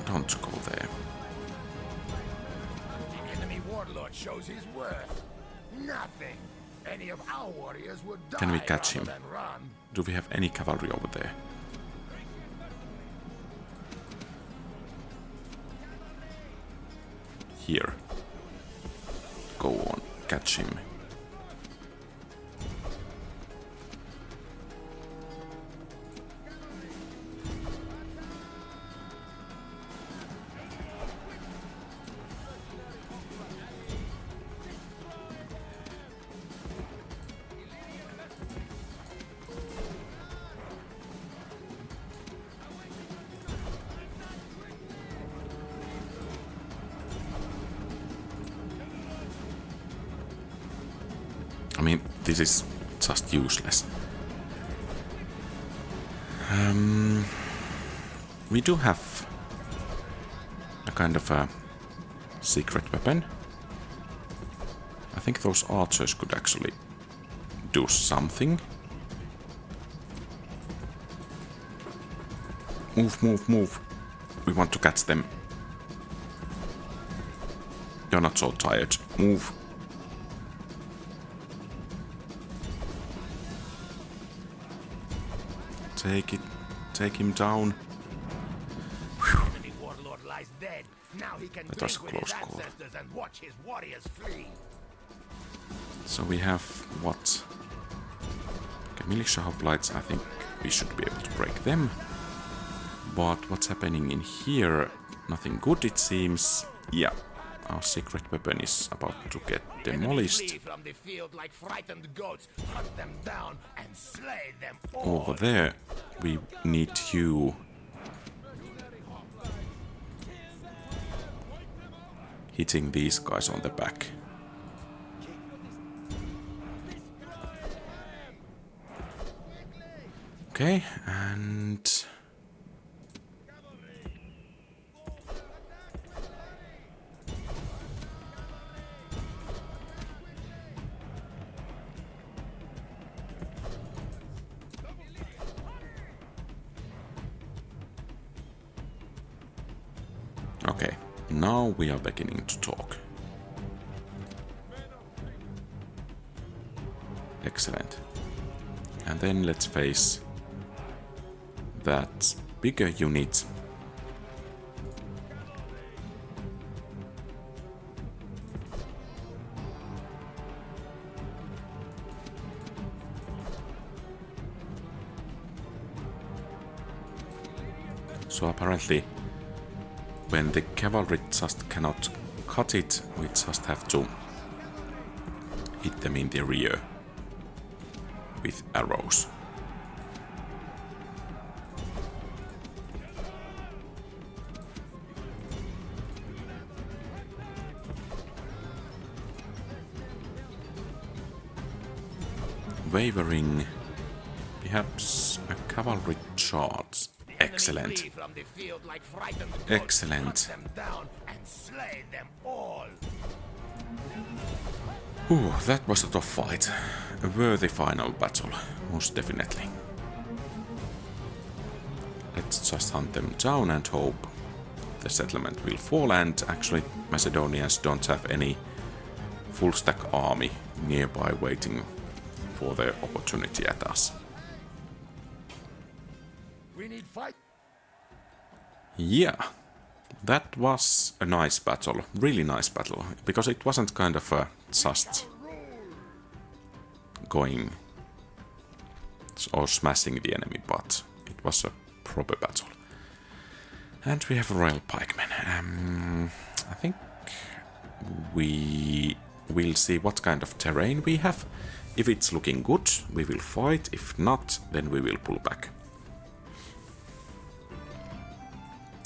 S1: Don't go there.
S2: The enemy warlord shows his worth. Nothing. Any of our warriors would die.
S1: Can we catch him?
S2: Rather than run.
S1: Do we have any cavalry over there? Here. Go on, catch him. I mean, this is just useless. We do have a kind of a secret weapon. I think those archers could actually do something. Move, move, move. We want to catch them. You're not so tired. Move. Take it. Take him down.
S2: Enemy warlord lies dead. Now he can
S1: That was a
S2: drink with his
S1: close call.
S2: ancestors and watch his warriors flee.
S1: So we have what? Okay, Militia Hoplites, I think we should be able to break them. But what's happening in here? Nothing good, it seems. Yeah, our secret weapon is about to get demolished.
S2: Flee from the field like frightened goats. Hunt them down and slay them all.
S1: Over there, we need you. Hitting these guys on the back. Okay, and... Okay, now we are beginning to talk. Excellent. And then let's face that bigger unit. So apparently, when the cavalry just cannot cut it, we just have to hit them in the rear with arrows. Wavering, perhaps a cavalry charge. Excellent.
S2: Flee from the field like frightened goats.
S1: Excellent.
S2: Hunt them down and slay them all.
S1: Ooh, that was a tough fight. A worthy final battle, most definitely. Let's just hunt them down and hope the settlement will fall, and actually Macedonians don't have any full stack army nearby waiting for their opportunity at us.
S2: We need fight.
S1: Yeah, that was a nice battle, really nice battle, because it wasn't kind of a just going or smashing the enemy, but it was a proper battle. And we have a Royal Pikemen. I think we will see what kind of terrain we have. If it's looking good, we will fight. If not, then we will pull back.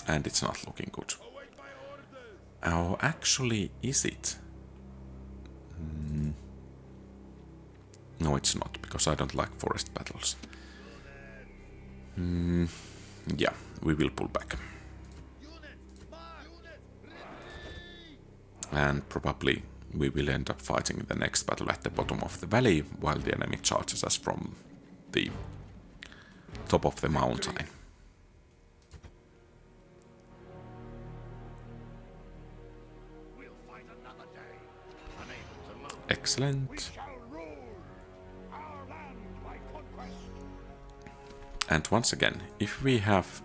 S1: And it's not looking good. Oh, actually, is it? No, it's not, because I don't like forest battles. Yeah, we will pull back. And probably we will end up fighting the next battle at the bottom of the valley, while the enemy charges us from the top of the mountain. Excellent. And once again, if we have...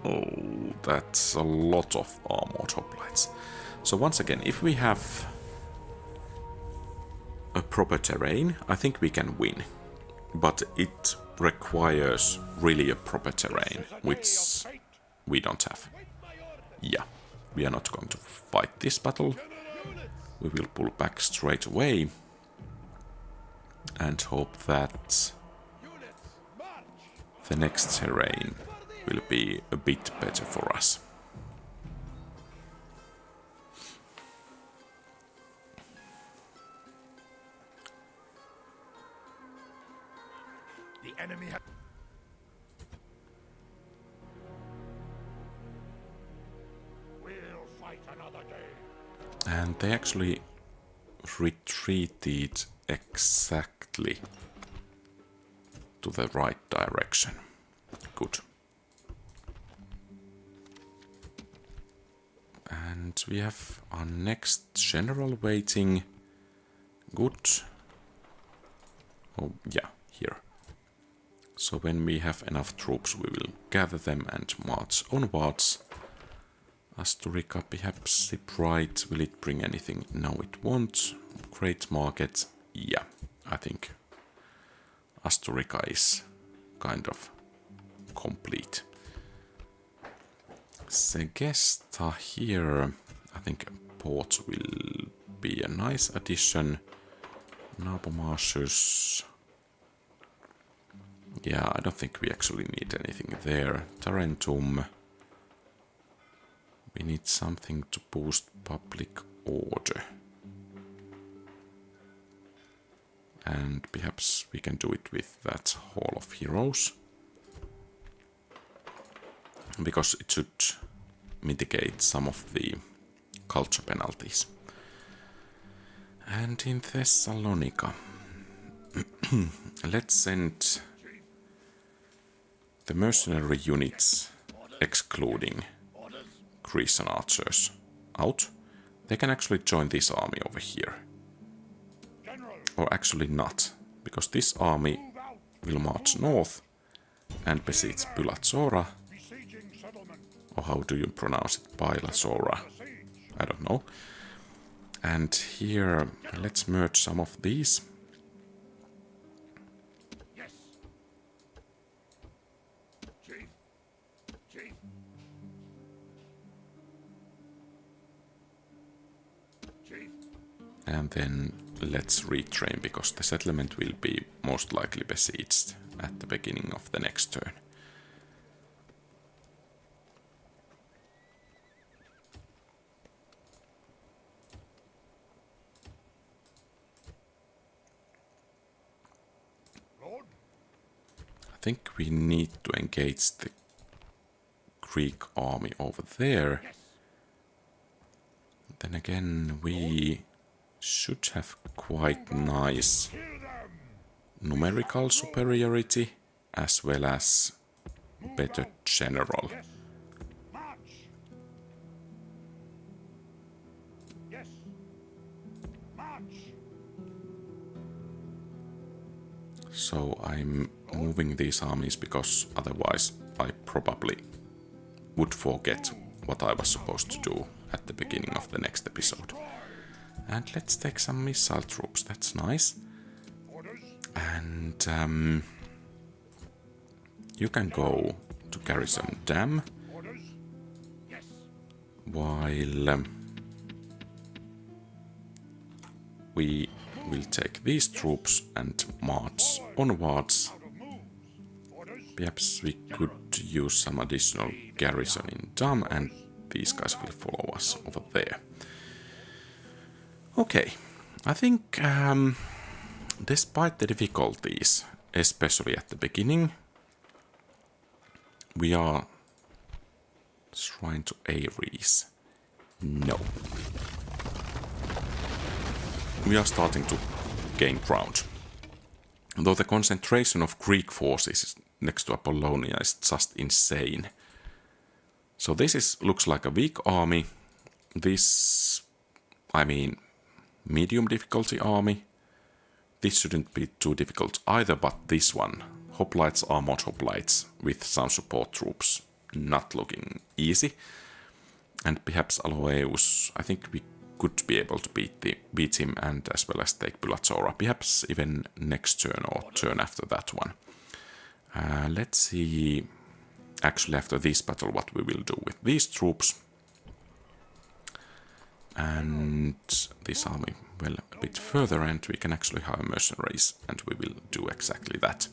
S1: Oh, that's a lot of armored hoplites. So once again, if we have a proper terrain, I think we can win. But it requires really a proper terrain, which we don't have. Yeah, we are not going to fight this battle. We will pull back straight away and hope that the next terrain will be a bit better for us.
S2: The enemy has... We'll fight another day.
S1: And they actually retreated exactly to the right direction. Good. And we have our next general waiting. Good. Oh, yeah, here. So when we have enough troops, we will gather them and march onwards. Asturica, perhaps zip right. Will it bring anything? No, it won't. Great market. Yeah, I think Asturica is kind of complete. Segesta here, I think port will be a nice addition. Nabomartius. Yeah, I don't think we actually need anything there. Tarentum. We need something to boost public order. And perhaps we can do it with that Hall of Heroes. Because it should mitigate some of the culture penalties. And in Thessalonica, let's send the mercenary units, excluding Grecian archers, out. They can actually join this army over here. Or actually not, because this army will march north and besiege Pylatsora. Or how do you pronounce it? Pylatsora. I don't know. And here, let's merge some of these.
S2: Yes. Chief. Chief. Chief.
S1: And then let's retrain, because the settlement will be most likely besieged at the beginning of the next turn. I think we need to engage the Greek army over there.
S2: Yes.
S1: Then again, we should have quite nice numerical superiority as well as better general.
S2: Yes. March. Yes. March.
S1: So I'm moving these armies because otherwise I probably would forget what I was supposed to do at the beginning of the next episode. And let's take some missile troops, that's nice. And you can go to garrison Damme while we will take these troops and march onwards. Perhaps we could use some additional garrison in Damme and these guys will follow us over there. Okay, I think despite the difficulties, especially at the beginning, we are Shrine to Ares. No. We are starting to gain ground. Though the concentration of Greek forces next to Apollonia is just insane. So this looks like a weak army. This, I mean, medium difficulty army. This shouldn't be too difficult either, but this one, Hoplites, Armoured Hoplites with some support troops, not looking easy. And perhaps Aloeus, I think we could be able to beat him and as well as take Pylatsora, perhaps even next turn or turn after that one. Let's see, actually after this battle, what we will do with these troops. And this army, well, a bit further, and we can actually hire mercenaries, and we will do exactly that.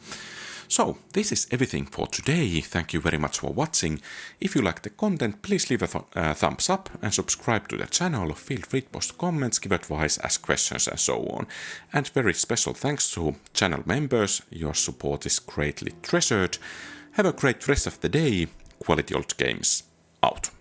S1: So, this is everything for today. Thank you very much for watching. If you like the content, please leave a thumbs up and subscribe to the channel. Feel free to post comments, give advice, ask questions and so on. And very special thanks to channel members. Your support is greatly treasured. Have a great rest of the day. Quality Old Games out.